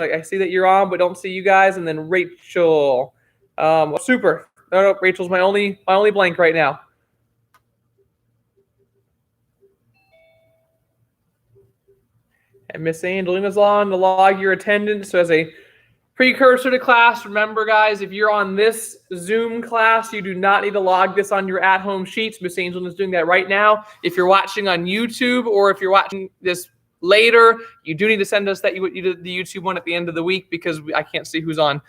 I see that you're on, but don't see you guys. And then Rachel. Super. No, Rachel's my only blank right now. And Miss Angelina's on to log your attendance. So as a precursor to class, remember, guys, if you're on this Zoom class, you do not need to log this on your at-home sheets. Miss Angelina's doing that right now. If you're watching on YouTube or if you're watching this later, you do need to send us that you did the YouTube one at the end of the week because I can't see who's on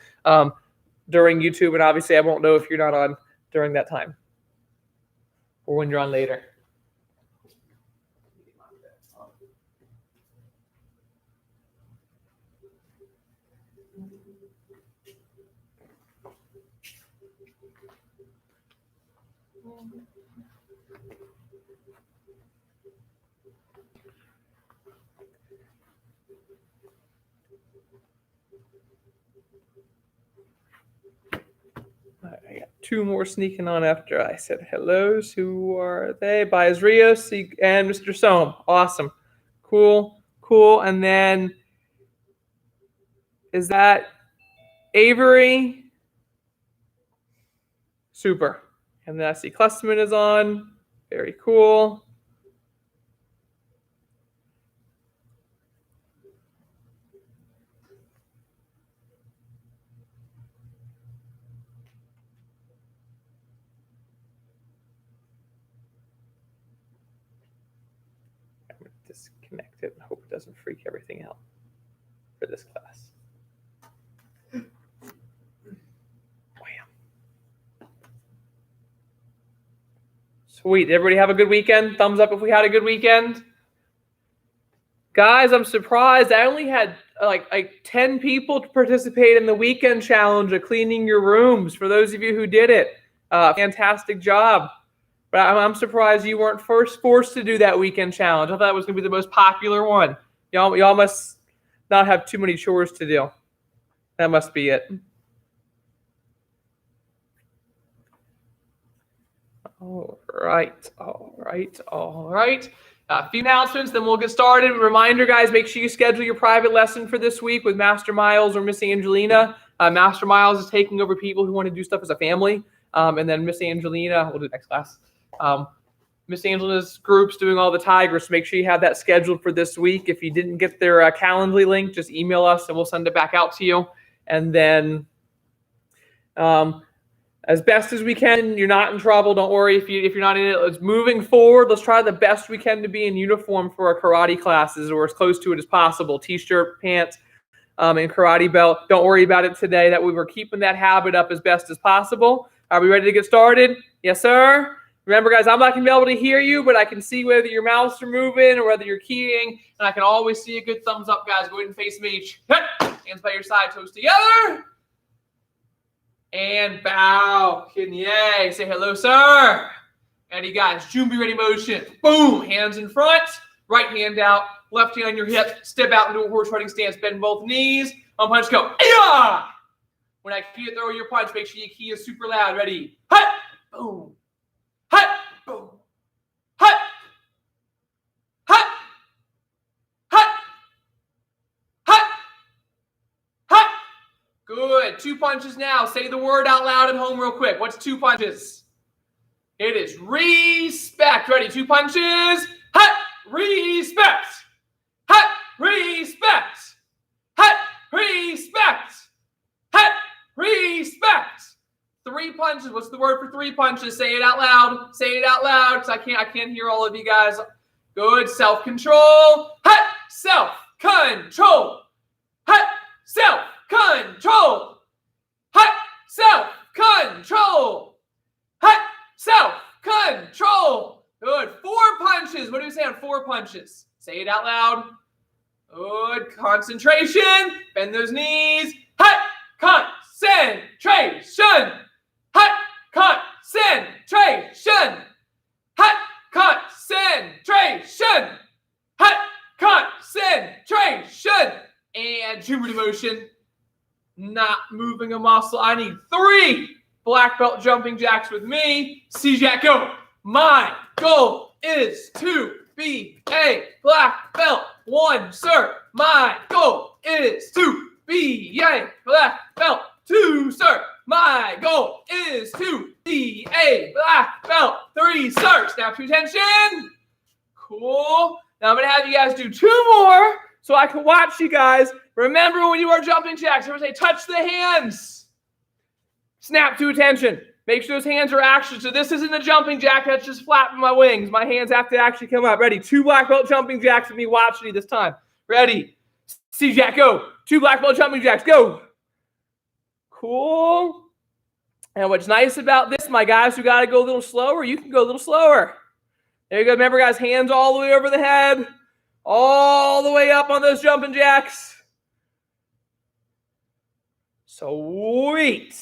during YouTube, and obviously I won't know if you're not on during that time or when you're on later. I got two more sneaking on after I said hellos. Who are they? Baez Rios and Mr. Sohm. Awesome. Cool. And then is that Avery? Super. And then I see Klustman is on. Very cool. I'm going to disconnect it and hope it doesn't freak everything out for this class. Sweet. Everybody have a good weekend? Thumbs up if we had a good weekend. Guys, I'm surprised. I only had like 10 people to participate in the weekend challenge of cleaning your rooms. For those of you who did it, fantastic job. But I'm surprised you weren't forced to do that weekend challenge. I thought that was going to be the most popular one. Y'all must not have too many chores to do. That must be it. All right. A few announcements, then we'll get started. Reminder, guys, make sure you schedule your private lesson for this week with Master Miles or Miss Angelina. Master Miles is taking over people who want to do stuff as a family. And then Miss Angelina, we'll do next class. Miss Angelina's group's doing all the Tigers. So make sure you have that scheduled for this week. If you didn't get their Calendly link, just email us and we'll send it back out to you. And then as best as we can, you're not in trouble. Don't worry if you're not in it. Let's moving forward. Let's try the best we can to be in uniform for our karate classes or as close to it as possible. T-shirt, pants, and karate belt. Don't worry about it today. That we were keeping that habit up as best as possible. Are we ready to get started? Yes, sir. Remember, guys, I'm not going to be able to hear you, but I can see whether your mouths are moving or whether you're keying, and I can always see a good thumbs up, guys. Go ahead and face me. Hands by your side, toes together. And bow. Kinye. Say hello, sir. Ready, guys. Jumbi ready motion. Boom. Hands in front. Right hand out. Left hand on your hip. Step out into a horse riding stance. Bend both knees. On punch, go. Yeah! When I key it, throw your punch. Make sure your key is super loud. Ready. Hut. Boom. Hut. Boom. Hut. Hut. Hut. Hut. Hut. Good. 2 punches now. Say the word out loud at home real quick. What's 2 punches? It is respect. Ready? 2 punches. Hut. Respect. Hut. Respect. Hut. Respect. Hut. Respect. 3 punches. What's the word for 3 punches? Say it out loud. Say it out loud because I can't hear all of you guys. Good. Self-control. Hut. Self-control. Hut. Self-control. Hut. Self-control. Hut. Self-control. Good. 4 punches. What do we say on 4 punches? Say it out loud. Good. Concentration. Bend those knees. Hut. Concentration. Hut. Concentration. Hut. Concentration. Hut. Concentration. And Jupiter motion. Not moving a muscle. I need 3 black belt jumping jacks with me. C-Jack, go. My goal is to be a black belt. 1, sir. My goal is to be be a black belt. 2, sir. My goal is to be a black belt. 3, sir. Snap to attention. Cool. Now I'm going to have you guys do 2 more so I can watch you guys. Remember when you are jumping jacks, everyone say touch the hands. Snap to attention. Make sure those hands are actually, so this isn't a jumping jack, that's just flapping my wings. My hands have to actually come up. Ready? 2 black belt jumping jacks with me watching you this time. Ready? See Jack, go. 2 black belt jumping jacks, go. Cool. And what's nice about this, my guys who got to go a little slower, you can go a little slower. There you go. Remember, guys, hands all the way over the head, all the way up on those jumping jacks. Sweet.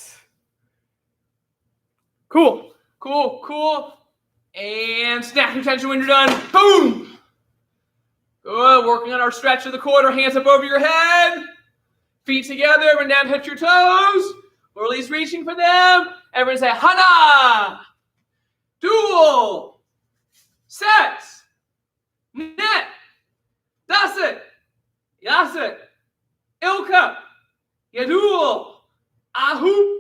Cool, cool, cool. And snap your attention when you're done. Boom. Good. Working on our stretch of the quarter. Hands up over your head. Feet together. Everyone down, touch your toes. Or at least reaching for them. Everyone say, Hana. Dual. Set. Net. Dasit. Yasit. Ilka. Yadul. Ahu.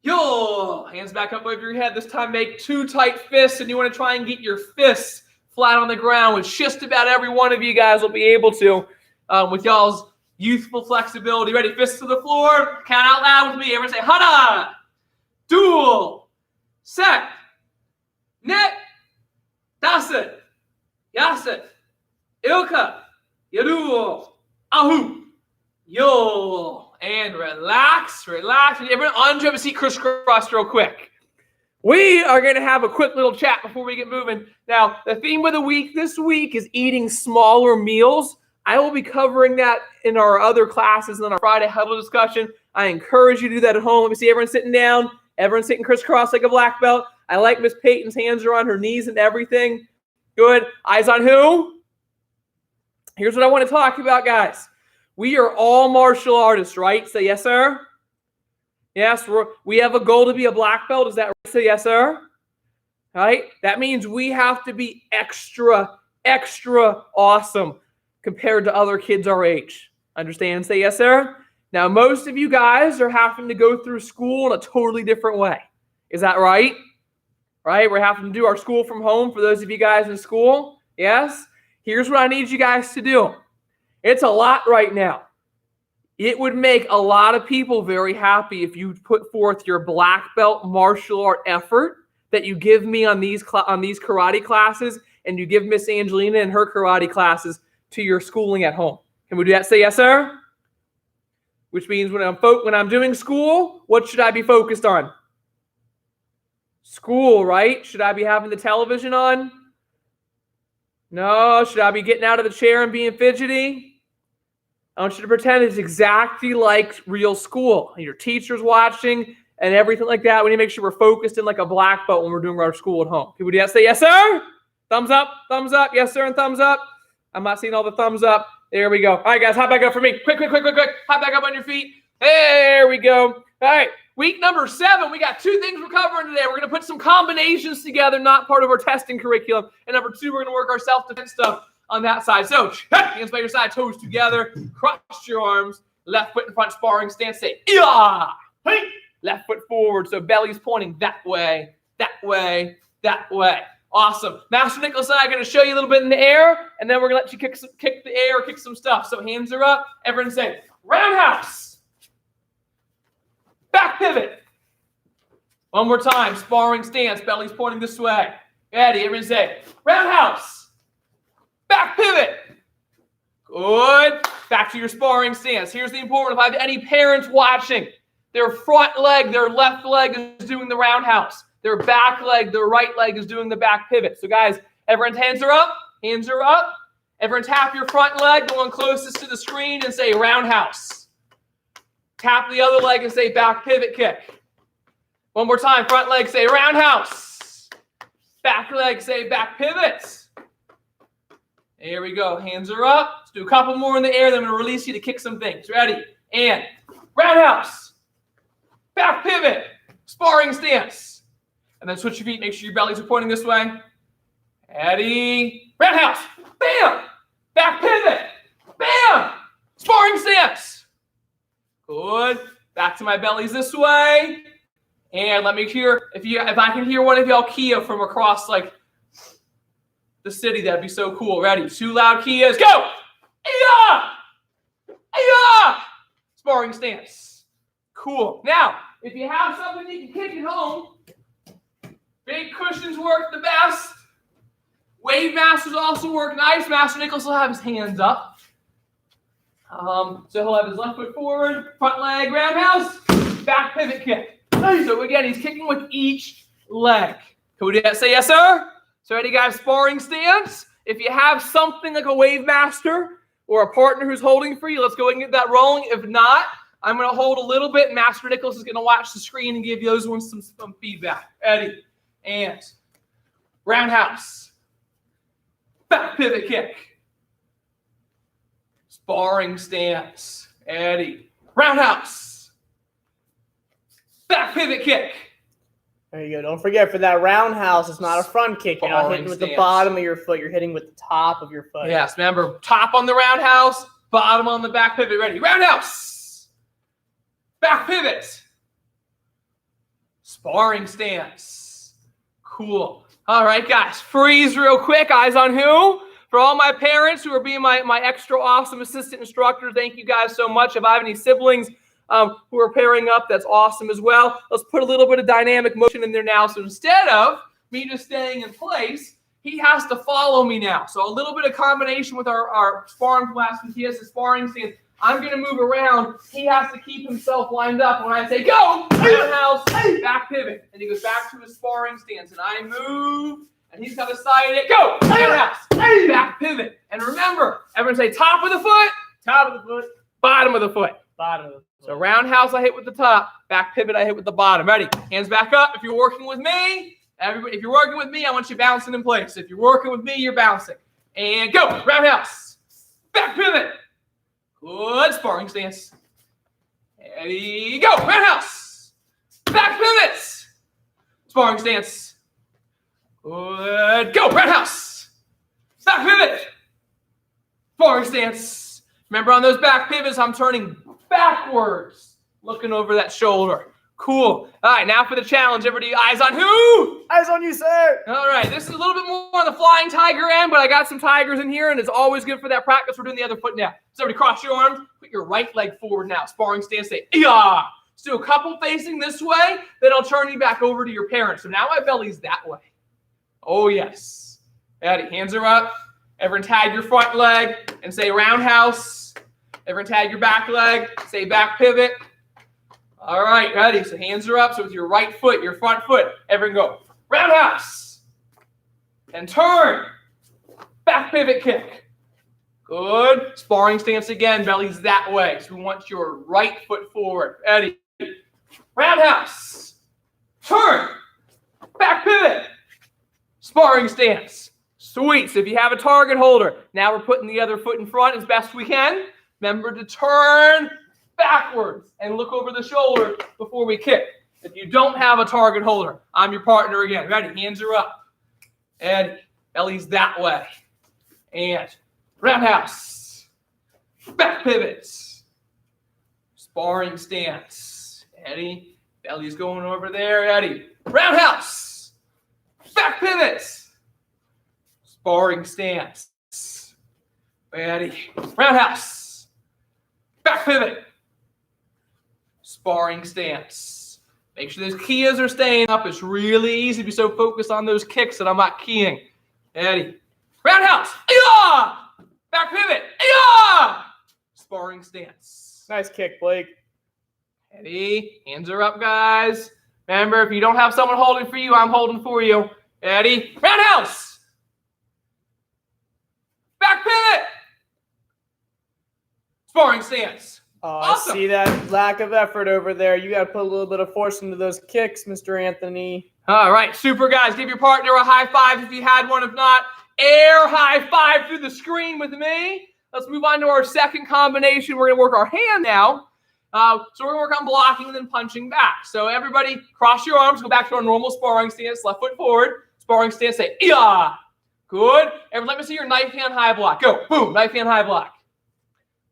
Yo. Hands back up over your head. This time make 2 tight fists, and you want to try and get your fists flat on the ground, which just about every one of you guys will be able to with y'all's youthful flexibility. Ready? Fists to the floor. Count out loud with me. Everyone say, Hana. Dual. Set. Net. Dasit. Yasit. Ilka. Yadul. Ahu. Yo. And relax, relax. And everyone unjump and see crisscross real quick. We are going to have a quick little chat before we get moving. Now, the theme of the week this week is eating smaller meals. I will be covering that in our other classes and on our Friday huddle discussion. I encourage you to do that at home. Let me see everyone sitting down. Everyone sitting crisscross like a black belt. I like Miss Peyton's hands are on her knees and everything. Good. Eyes on who? Here's what I want to talk about, guys. We are all martial artists, right? Say yes, sir. Yes, we have a goal to be a black belt. Is that right? Say yes, sir. All right? That means we have to be extra, extra awesome compared to other kids our age. Understand? Say yes, sir. Now, most of you guys are having to go through school in a totally different way. Is that right? Right? We're having to do our school from home for those of you guys in school. Yes? Here's what I need you guys to do. It's a lot right now. It would make a lot of people very happy if you put forth your black belt martial art effort that you give me on these karate classes, and you give Miss Angelina and her karate classes to your schooling at home. Can we do that? Say yes, sir. Which means when I'm doing school, what should I be focused on? School, right? Should I be having the television on? No. Should I be getting out of the chair and being fidgety? I want you to pretend it's exactly like real school. And your teacher's watching and everything like that. We need to make sure we're focused in like a black belt when we're doing our school at home. People do say yes, sir? Thumbs up, yes, sir, and thumbs up. I'm not seeing all the thumbs up. There we go. All right, guys, hop back up for me. Quick. Hop back up on your feet. There we go. All right, week number 7. We got 2 things we're covering today. We're going to put some combinations together, not part of our testing curriculum. And number 2, we're going to work our self-defense stuff on that side. So, hands by your side, toes together, cross your arms, left foot in front, sparring stance, say, yeah, hey, left foot forward, so belly's pointing that way, that way, that way. Awesome. Master Nicholas and I are going to show you a little bit in the air, and then we're going to let you kick the air, kick some stuff. So hands are up. Everyone say, roundhouse, back pivot. One more time, sparring stance, belly's pointing this way. Ready, everyone say, roundhouse. Back pivot. Good. Back to your sparring stance. Here's the important. If I have any parents watching, their front leg, their left leg is doing the roundhouse. Their back leg, their right leg is doing the back pivot. So guys, everyone's hands are up. Hands are up. Everyone tap your front leg, the one closest to the screen, and say roundhouse. Tap the other leg and say back pivot kick. One more time. Front leg, say roundhouse. Back leg, say back pivots. Here we go. Hands are up. Let's do a couple more in the air. Then I'm going to release you to kick some things. Ready? And roundhouse. Back pivot. Sparring stance. And then switch your feet. Make sure your bellies are pointing this way. Ready? Roundhouse. Bam. Back pivot. Bam. Sparring stance. Good. Back to my bellies this way. And let me hear, if I can hear one of y'all Kia from across like the city, that'd be so cool. Ready? 2 loud Kias. Go! Iya! Iya! Sparring stance. Cool. Now, if you have something you can kick at home, big cushions work the best. Wave masters also work nice. Master Nicholas will have his hands up. So he'll have his left foot forward, front leg, roundhouse, back pivot kick. So again, he's kicking with each leg. Can we say yes, sir? So ready, guys, sparring stance. If you have something like a wave master or a partner who's holding for you, let's go ahead and get that rolling. If not, I'm going to hold a little bit. Master Nicholas is going to watch the screen and give you those ones some feedback. Ready, and roundhouse, back pivot kick, sparring stance. Ready, roundhouse, back pivot kick. There you go. Don't forget, for that roundhouse, it's not a front kick. You're not hitting with the bottom of your foot. You're hitting with the top of your foot. Yes, remember, top on the roundhouse, bottom on the back pivot. Ready? Roundhouse. Back pivot. Sparring stance. Cool. All right, guys. Freeze real quick. Eyes on who? For all my parents who are being my extra awesome assistant instructor, thank you guys so much. If I have any siblings who are pairing up, that's awesome as well. Let's put a little bit of dynamic motion in there now. So instead of me just staying in place, he has to follow me now. So a little bit of combination with our sparring class. When he has the sparring stance, I'm going to move around. He has to keep himself lined up. When I say go, roundhouse, back pivot. And he goes back to his sparring stance. And I move, and he's got to side it. Go, roundhouse, back pivot. And remember, everyone say top of the foot, bottom of the foot. Bottom of the foot. So roundhouse, I hit with the top. Back pivot, I hit with the bottom. Ready? Hands back up. If you're working with me, everybody, if you're working with me, I want you bouncing in place. If you're working with me, you're bouncing. And go. Roundhouse. Back pivot. Good sparring stance. Ready? Go. Roundhouse. Back pivot. Sparring stance. Good. Go. Roundhouse. Back pivot. Sparring stance. Remember, on those back pivots, I'm turning backwards, looking over that shoulder. Cool. All right, now for the challenge. Everybody, eyes on who? Eyes on you, sir. All right, this is a little bit more on the flying tiger end, but I got some tigers in here, and it's always good for that practice. We're doing the other foot now. So everybody cross your arms. Put your right leg forward now. Sparring stance. Say, yeah. Let's do a couple facing this way. Then I'll turn you back over to your parents. So now my belly's that way. Oh, yes. Ready, hands are up. Everyone tag your front leg and say roundhouse. Everyone tag your back leg, say back pivot. All right, ready. So hands are up. So with your right foot, your front foot, everyone go. Roundhouse. And turn. Back pivot kick. Good. Sparring stance again. Belly's that way. So we want your right foot forward. Ready. Roundhouse. Turn. Back pivot. Sparring stance. Sweet. So if you have a target holder, now we're putting the other foot in front as best we can. Remember to turn backwards and look over the shoulder before we kick. If you don't have a target holder, I'm your partner again. Ready? Hands are up. And belly's that way. And roundhouse. Back pivots. Sparring stance. Ready? Belly's going over there. Ready? Roundhouse. Back pivots. Sparring stance. Ready? Roundhouse. Back pivot. Sparring stance. Make sure those Kias are staying up. It's really easy to be so focused on those kicks that I'm not keying. Ready? Roundhouse. Yeah! Back pivot. Yeah! Sparring stance. Nice kick, Blake. Ready? Hands are up, guys. Remember, if you don't have someone holding for you, I'm holding for you. Ready? Roundhouse. Back pivot. Sparring stance. Awesome. I see that lack of effort over there. You got to put a little bit of force into those kicks, Mr. Anthony. All right, super, guys. Give your partner a high five if you had one. If not, air high five through the screen with me. Let's move on to our second combination. We're going to work our hand now. So we're going to work on blocking and then punching back. So everybody, cross your arms. Go back to our normal sparring stance. Left foot forward. Sparring stance. Say, yeah. Good. Everyone, let me see your knife hand high block. Go. Boom. Knife hand high block.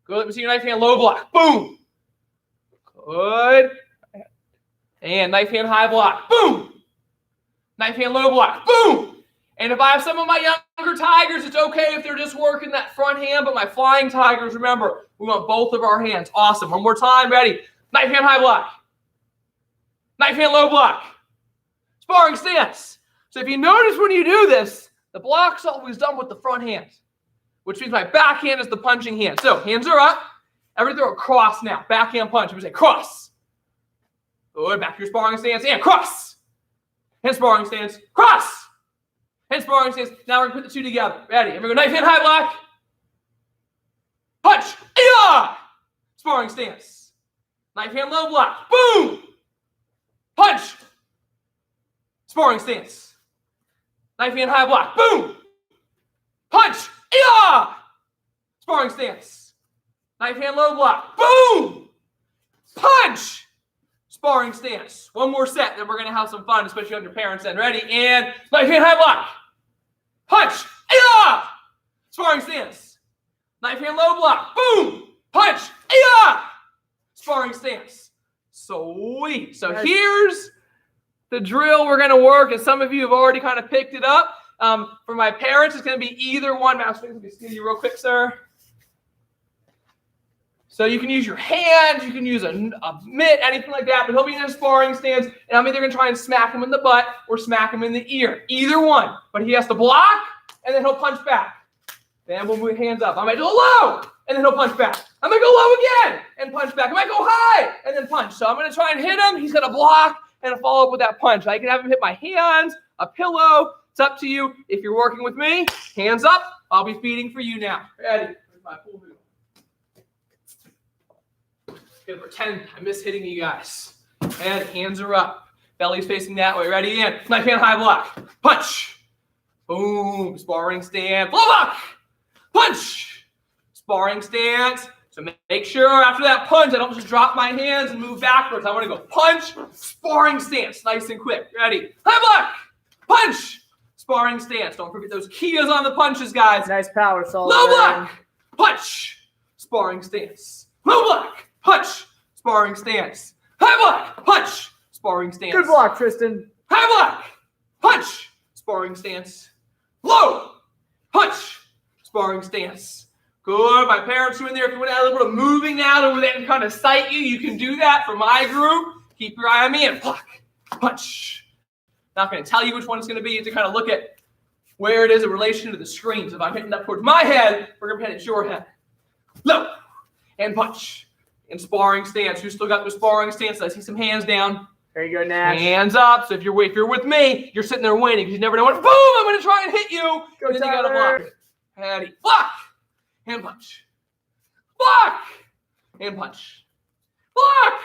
Good. Let me see your knife hand low block. Boom. Good. And knife hand high block. Boom. Knife hand low block. Boom. And if I have some of my younger tigers, it's okay if they're just working that front hand, but my flying tigers, remember, we want both of our hands. Awesome. One more time. Ready. Knife hand high block. Knife hand low block. Sparring stance. So if you notice when you do this, the block's always done with the front hand, which means my back hand is the punching hand. So hands are up. Everything throw a cross now. Backhand punch. We say cross. Good. Back to your sparring stance. And cross. And sparring stance. Cross. And sparring stance. Now we're going to put the two together. Ready. And we're going to knife hand high block. Punch. Yeah. Sparring stance. Knife hand low block. Boom. Punch. Sparring stance. Knife hand high block. Boom. Punch. Yeah. Sparring stance. Knife hand low block. Boom. Punch. Sparring stance. One more set, then we're going to have some fun, especially on your parents' end. Ready? And knife hand high block. Punch. Yeah. Sparring stance. Knife hand low block. Boom. Punch. Yeah. Sparring stance. Sweet. So here's the drill we're going to work, and some of you have already kind of picked it up. For my parents, it's going to be either one. Mouse, let me see you real quick, sir. So you can use your hand, you can use a mitt, anything like that, but he'll be in a sparring stance, and I'm either going to try and smack him in the butt or smack him in the ear. Either one. But he has to block, and then he'll punch back. Then we'll move hands up. I might go low, and then he'll punch back. I might go low again, and punch back. I might go high, and then punch. So I'm going to try and hit him. He's going to block, and follow up with that punch. I can have him hit my hands, a pillow. It's up to you. If you're working with me, hands up. I'll be feeding for you now. Ready? Where's my pool noodle? Gonna pretend I miss hitting you guys. And hands are up. Belly's facing that way. Ready? In. Knife hand high block. Punch. Boom. Sparring stance. Low block. Punch. Sparring stance. So make sure after that punch, I don't just drop my hands and move backwards. I want to go punch, sparring stance. Nice and quick. Ready? High block. Punch. Sparring stance. Don't forget those Kias on the punches, guys. Nice power, solid. Low block. Punch. Sparring stance. Low block. Punch. Sparring stance. High block. Punch. Sparring stance. Good block, Tristan. High block. Punch. Sparring stance. Low. Punch. Sparring stance. Good. My parents are in there. If you want to add a little bit of moving now to where they can kind of sight you, you can do that. For my group, keep your eye on me and block. Punch. Not going to tell you which one it's going to be. To kind of look at where it is in relation to the screen. So if I'm hitting up towards my head, we're going to hit at your head. Low. And punch. And sparring stance. Who's still got the sparring stance? I see some hands down. There you go, Nash. Hands up. So if you're with me, you're sitting there waiting because you never know what. Boom! I'm going to try and hit you. Go, and then Tyler. you got to block it. Ready. Block. Hand punch. Block. Hand punch. Block.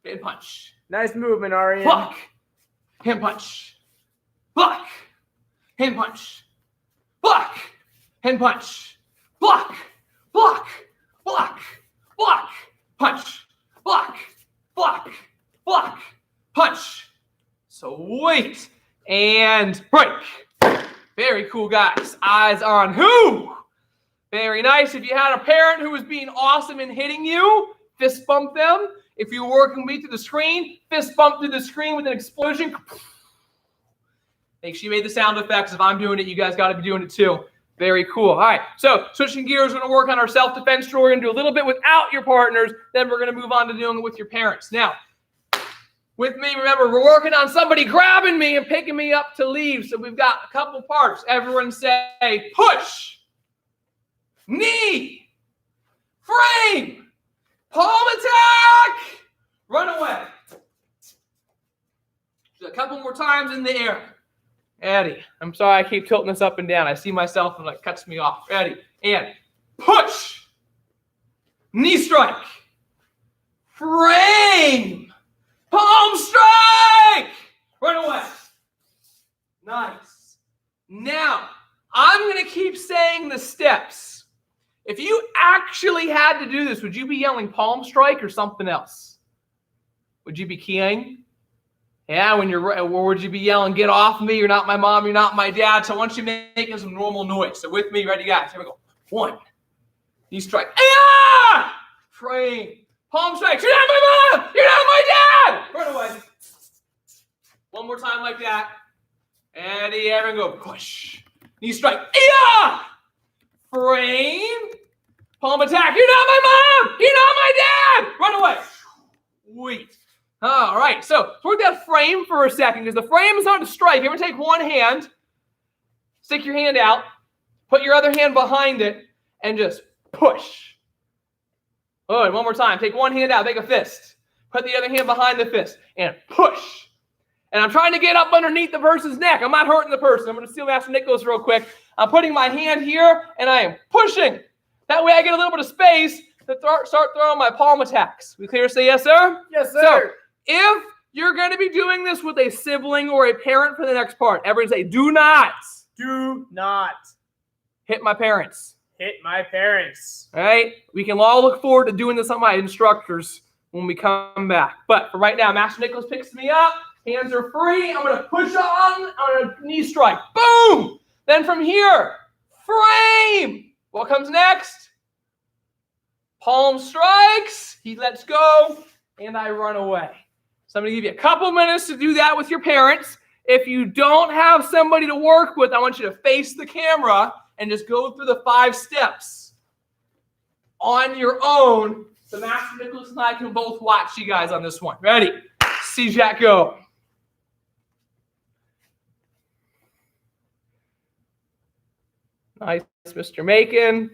Hand punch. Nice movement, Arian. Block. Hand punch. Block. Hand punch. Block. Hand punch. Block. Block. Block. Block. Punch. Block. Block. Block. Punch. Sweet. And break. Very cool, guys. Eyes on who? Very nice. If you had a parent who was being awesome in hitting you, fist bump them. If you were working with me through the screen, fist bump through the screen with an explosion. Make sure you made the sound effects. If I'm doing it, you guys got to be doing it too. Very cool. All right, so switching gears, we're going to work on our self-defense drill. We're going to do a little bit without your partners. Then we're going to move on to doing it with your parents. Now, with me, remember, we're working on somebody grabbing me and picking me up to leave. So we've got a couple parts. Everyone say push, knee, frame, palm attack, run away. Just a couple more times in the air. Eddie, I'm sorry I keep tilting this up and down. I see myself and it cuts me off. Ready? And push, knee strike, frame, palm strike, run away. Nice. Now, I'm going to keep saying the steps. If you actually had to do this, would you be yelling palm strike or something else? Would you be keying? Yeah, or would you be yelling, get off me, you're not my mom, you're not my dad. So I want you making some normal noise. So with me, ready, guys, here we go. 1, knee strike, frame, Palm strikes. You're not my mom. You're not my dad. Run away. One more time like that. Eddie, everyone go push. Knee strike. Yeah! Frame. Palm attack. You're not my mom. You're not my dad. Run away. Wait. All right. So work that frame for a second because the frame is not to strike. You're going to take one hand, stick your hand out, put your other hand behind it, and just push. Good. One more time. Take one hand out. Make a fist. Put the other hand behind the fist and push. And I'm trying to get up underneath the person's neck. I'm not hurting the person. I'm going to steal Master Nicholas real quick. I'm putting my hand here, and I am pushing. That way I get a little bit of space to start throwing my palm attacks. We clear? Say yes, sir? Yes, sir. So, if you're going to be doing this with a sibling or a parent for the next part, everyone say, do not hit my parents. Hit my parents. All right? We can all look forward to doing this on my instructors when we come back. But for right now, Master Nicholas picks me up. Hands are free. I'm going to push on. I'm going to knee strike. Boom! Then from here, frame. What comes next? Palm strikes. He lets go, and I run away. So I'm going to give you a couple minutes to do that with your parents. If you don't have somebody to work with, I want you to face the camera and just go through the 5 steps on your own. So Master Nicholas and I can both watch you guys on this one. Ready? See Jack go. Nice, Mr. Macon.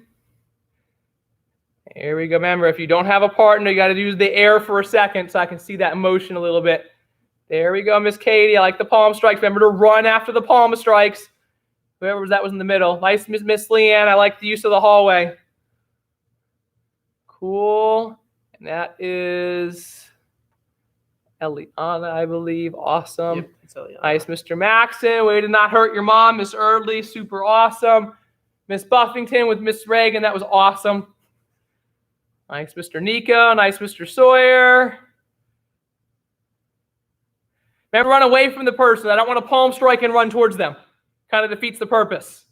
Here we go. Remember, if you don't have a partner, you got to use the air for a second so I can see that motion a little bit. There we go, Miss Katie. I like the palm strikes. Remember to run after the palm strikes. Whoever that was in the middle. Nice, Miss Leanne. I like the use of the hallway. Cool. And that is Eliana, I believe. Awesome. Yep, it's Eliana. Nice, Mr. Maxon. Way to not hurt your mom. Miss Erdley, super awesome. Miss Buffington with Miss Reagan. That was awesome. Nice, Mr. Nico. Nice, Mr. Sawyer. Remember, run away from the person. I don't want to palm strike and run towards them. Kind of defeats the purpose.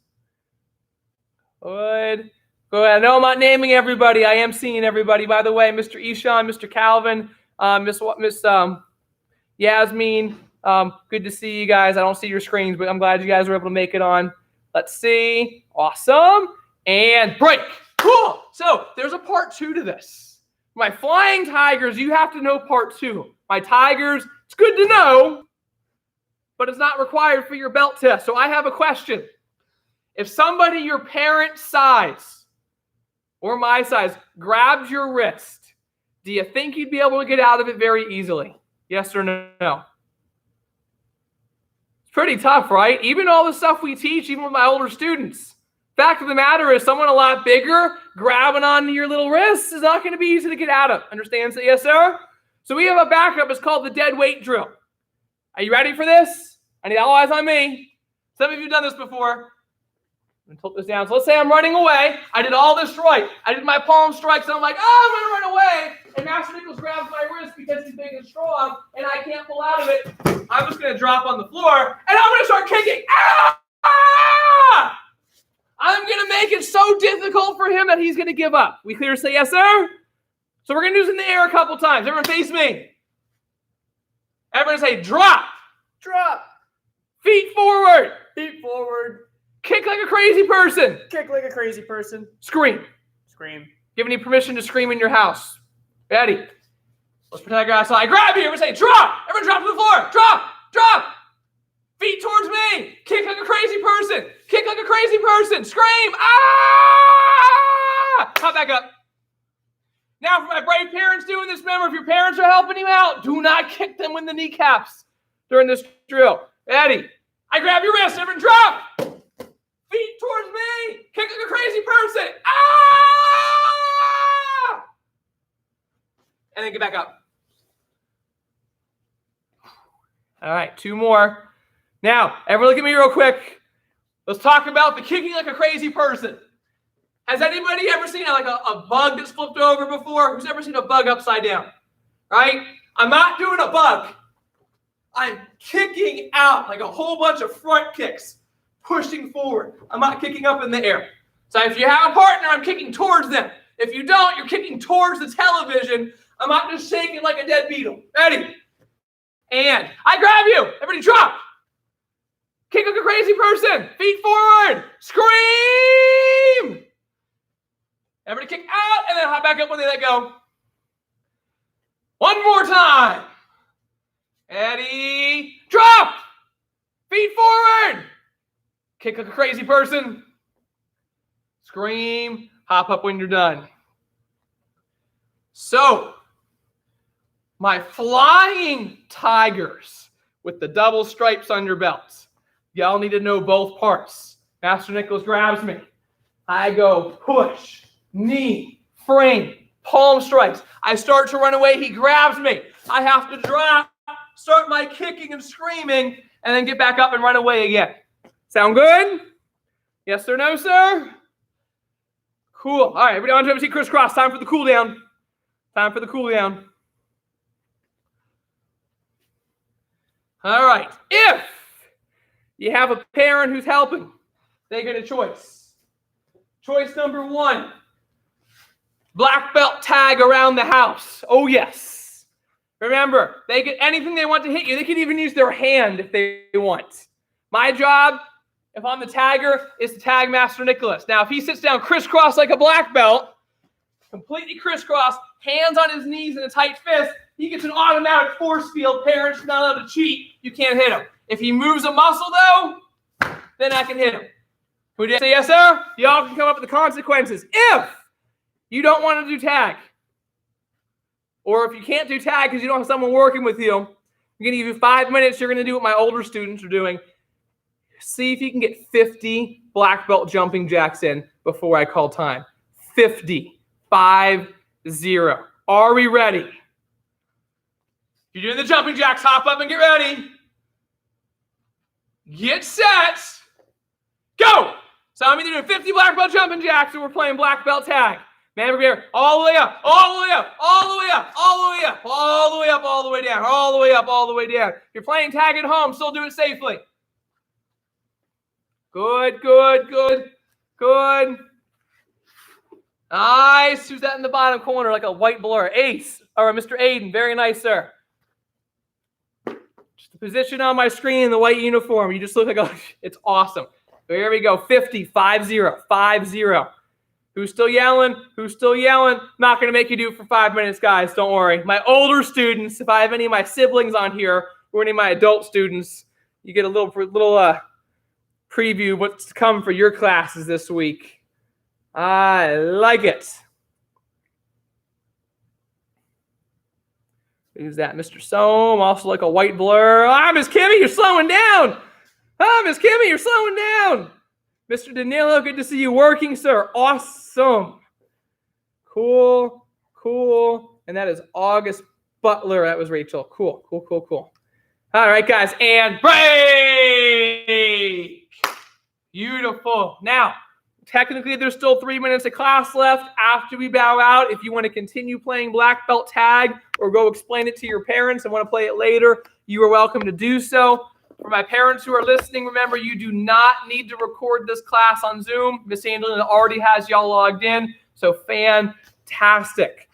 Good. Go ahead. I know I'm not naming everybody. I am seeing everybody. By the way, Mr. Ishan, Mr. Calvin, Miss Yasmin. Good to see you guys. I don't see your screens, but I'm glad you guys were able to make it on. Let's see. Awesome. And break. Cool. So there's a part 2 to this. My flying tigers, you have to know part 2. My tigers, it's good to know, but it's not required for your belt test. So I have a question. If somebody your parent's size or my size grabs your wrist, do you think you'd be able to get out of it very easily? Yes or no? It's pretty tough, right? Even all the stuff we teach, even with my older students. Fact of the matter is someone a lot bigger grabbing onto your little wrists is not going to be easy to get out of. Understand? Say yes, sir? So we have a backup. It's called the dead weight drill. Are you ready for this? I need all eyes on me. Some of you have done this before. I'm going to tilt this down. So let's say I'm running away. I did all this right. I did my palm strikes, and I'm like, oh, I'm going to run away. And Master Nicholas grabs my wrist because he's big and strong, and I can't pull out of it. I'm just going to drop on the floor, and I'm going to start kicking. Ah! I'm going to make it so difficult for him that he's going to give up. We clear? Say yes, sir? So we're going to do this in the air a couple times. Everyone face me. Everyone say drop. Drop. Feet forward. Feet forward. Kick like a crazy person. Kick like a crazy person. Scream. Scream. Giving you permission to scream in your house. Ready? Let's pretend I grab you. Everyone say drop. Everyone drop to the floor. Drop. Drop. Feet towards me. Kick like a crazy person. Kick like a crazy person. Scream. Ah! Hop back up. Now for my brave parents doing this, remember, if your parents are helping you out, do not kick them in the kneecaps during this drill. Ready? I grab your wrist. Everyone drop. Feet towards me. Kick like a crazy person. Ah! And then get back up. All right, 2 more. Now, everyone look at me real quick. Let's talk about the kicking like a crazy person. Has anybody ever seen a bug that's flipped over before? Who's ever seen a bug upside down? Right? I'm not doing a bug. I'm kicking out like a whole bunch of front kicks, pushing forward. I'm not kicking up in the air. So if you have a partner, I'm kicking towards them. If you don't, you're kicking towards the television. I'm not just shaking like a dead beetle. Ready? And I grab you. Everybody drop. Kick like a crazy person. Feet forward. Scream. Everybody kick out and then hop back up when they let go. One more time. Eddie, drop. Feet forward. Kick like a crazy person. Scream. Hop up when you're done. So, my flying tigers with the double stripes on your belts. Y'all need to know both parts. Master Nicholas grabs me. I go push, knee, frame, palm strikes. I start to run away. He grabs me. I have to drop, start my kicking and screaming, and then get back up and run away again. Sound good? Yes or no, sir? Cool. All right, everybody on to MC crisscross. Time for the cool down. Time for the cool down. All right. If you have a parent who's helping, they get a choice. Choice number 1, black belt tag around the house. Oh, yes. Remember, they get anything they want to hit you. They can even use their hand if they want. My job, if I'm the tagger, is to tag Master Nicholas. Now, if he sits down crisscross like a black belt, completely crisscross, hands on his knees in a tight fist, he gets an automatic force field. Parents are not allowed to cheat. You can't hit him. If he moves a muscle, though, then I can hit him. Who did say yes, sir? Y'all can come up with the consequences. If you don't want to do tag, or if you can't do tag because you don't have someone working with you, I'm going to give you 5 minutes. You're going to do what my older students are doing. See if you can get 50 black belt jumping jacks in before I call time. 50. 5-0. Are we ready? If you're doing the jumping jacks, hop up and get ready. Get set. Go. So I'm either doing 50 black belt jumping jacks or we're playing black belt tag. Man over here, all the way up, all the way up, all the way up, all the way up, all the way up, all the way down, all the way up, all the way down. If you're playing tag at home, still do it safely. Good, good, good, good. Nice. Who's that in the bottom corner like a white blur? Ace, or Mr. Aiden. Very nice, sir. Just the position on my screen in the white uniform. You just look like, it's awesome. There we go. 50, 5-0, 5-0. Who's still yelling? Who's still yelling? Not going to make you do it for 5 minutes, guys. Don't worry. My older students, if I have any of my siblings on here or any of my adult students, you get a little preview of what's to come for your classes this week. I like it. Who's that? Mr. Soam, also like a white blur. Ah, Miss Kimmy, you're slowing down. Ah, Miss Kimmy, you're slowing down. Mr. Danilo, good to see you working, sir. Awesome. Cool, cool. And that is August Butler. That was Rachel. Cool, cool, cool, cool. All right, guys, and break. Beautiful. Now, technically, there's still 3 minutes of class left after we bow out. If you want to continue playing black belt tag or go explain it to your parents and want to play it later, you are welcome to do so. For my parents who are listening, remember, you do not need to record this class on Zoom. Miss Angelina already has y'all logged in, so fantastic.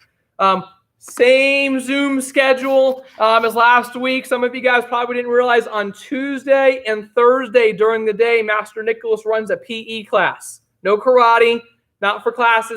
Same Zoom schedule as last week. Some of you guys probably didn't realize on Tuesday and Thursday during the day, Master Nicholas runs a PE class. No karate, not for classes.